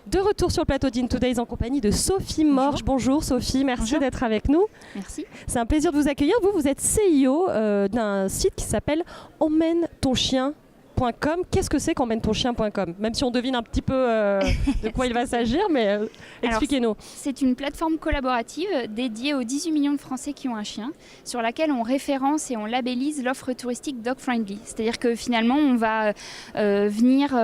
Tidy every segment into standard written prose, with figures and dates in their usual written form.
De retour sur le plateau d'In Today's en compagnie de Sophie Morche. Bonjour Sophie, merci d'être avec nous. Merci. C'est un plaisir de vous accueillir. Vous êtes CEO d'un site qui s'appelle emmène-ton-chien.com. Qu'est-ce que c'est qu'emmène-ton-chien.com? Même si on devine un petit peu de quoi il va s'agir, mais expliquez-nous. C'est une plateforme collaborative dédiée aux 18 millions de Français qui ont un chien, sur laquelle on référence et on labellise l'offre touristique dog-friendly. C'est-à-dire que finalement, on va venir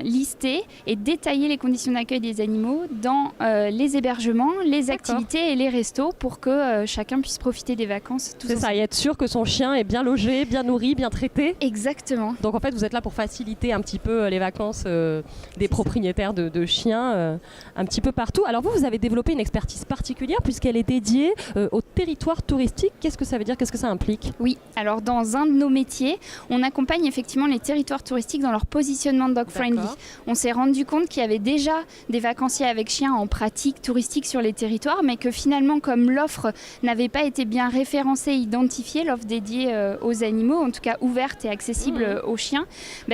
lister et détailler les conditions d'accueil des animaux dans les hébergements, les activités et les restos pour que chacun puisse profiter des vacances. C'est ça, et être sûr que son chien est bien logé, bien nourri, bien traité. Exactement. Donc en fait, vous êtes là pour faciliter un petit peu les vacances des propriétaires de chiens un petit peu partout. Alors vous avez développé une expertise particulière puisqu'elle est dédiée au territoire touristique. Qu'est-ce que ça veut dire? Qu'est-ce que ça implique? Oui, alors dans un de nos métiers, on accompagne effectivement les territoires touristiques dans leur positionnement dog-friendly. On s'est rendu compte qu'il y avait déjà des vacanciers avec chiens en pratique touristique sur les territoires, mais que finalement, comme l'offre n'avait pas été bien référencée, identifiée, l'offre dédiée aux animaux, en tout cas ouverte et accessible aux chiens,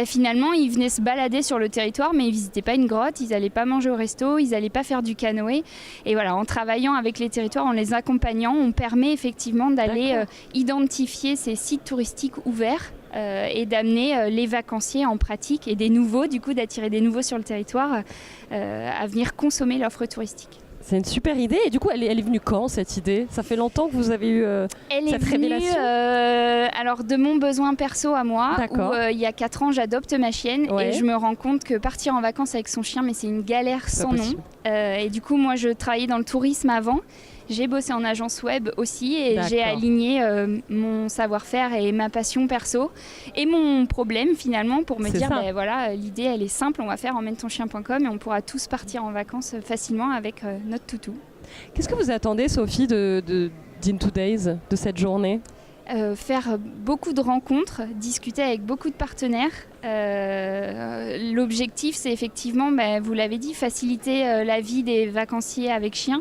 finalement, ils venaient se balader sur le territoire, mais ils ne visitaient pas une grotte, ils n'allaient pas manger au resto, ils n'allaient pas faire du canoë. Et voilà, en travaillant avec les territoires, en les accompagnant, on permet effectivement d'aller identifier ces sites touristiques ouverts et d'amener les vacanciers en pratique et des nouveaux, du coup, d'attirer des nouveaux sur le territoire à venir consommer l'offre touristique. C'est une super idée. Et du coup, elle est venue quand, cette idée? Ça fait longtemps que vous avez eu cette révélation? Alors, de mon besoin perso à moi, où il y a 4 ans, j'adopte ma chienne et je me rends compte que partir en vacances avec son chien, mais c'est une galère sans nom. Et du coup, moi, je travaillais dans le tourisme avant. J'ai bossé en agence web aussi et j'ai aligné mon savoir-faire et ma passion perso et mon problème finalement pour me dire voilà, l'idée elle est simple, on va faire emmène-ton-chien.com et on pourra tous partir en vacances facilement avec notre toutou. Qu'est-ce que vous attendez, Sophie, d'In Today's, de cette journée? Faire beaucoup de rencontres, discuter avec beaucoup de partenaires. L'objectif, c'est effectivement, vous l'avez dit, faciliter la vie des vacanciers avec chiens.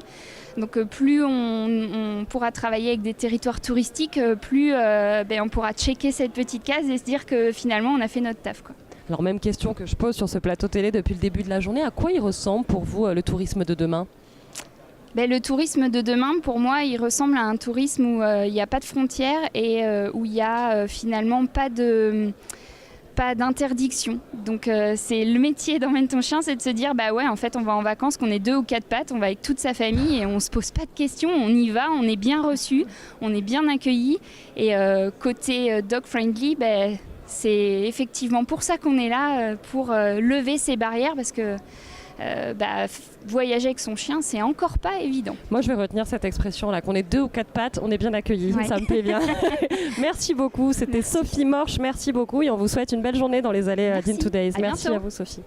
Donc plus on pourra travailler avec des territoires touristiques, plus on pourra checker cette petite case et se dire que finalement, on a fait notre taf, quoi. Alors même question que je pose sur ce plateau télé depuis le début de la journée, à quoi il ressemble pour vous le tourisme de demain? Le tourisme de demain, pour moi, il ressemble à un tourisme où il n'y a pas de frontières et où il n'y a finalement pas d'interdiction. Donc c'est le métier d'emmène ton chien, c'est de se dire en fait on va en vacances, qu'on est 2 ou 4 pattes, on va avec toute sa famille et on se pose pas de questions, on y va, on est bien reçu, on est bien accueilli et côté dog friendly, c'est effectivement pour ça qu'on est là, pour lever ces barrières parce que voyager avec son chien, c'est encore pas évident. Moi, je vais retenir cette expression-là, qu'on est 2 ou 4 pattes, on est bien accueillis. Ouais. Ça me plaît bien. Merci beaucoup. C'était Sophie Morche. Merci beaucoup et on vous souhaite une belle journée dans les allées d'In Today's. Merci à vous, Sophie.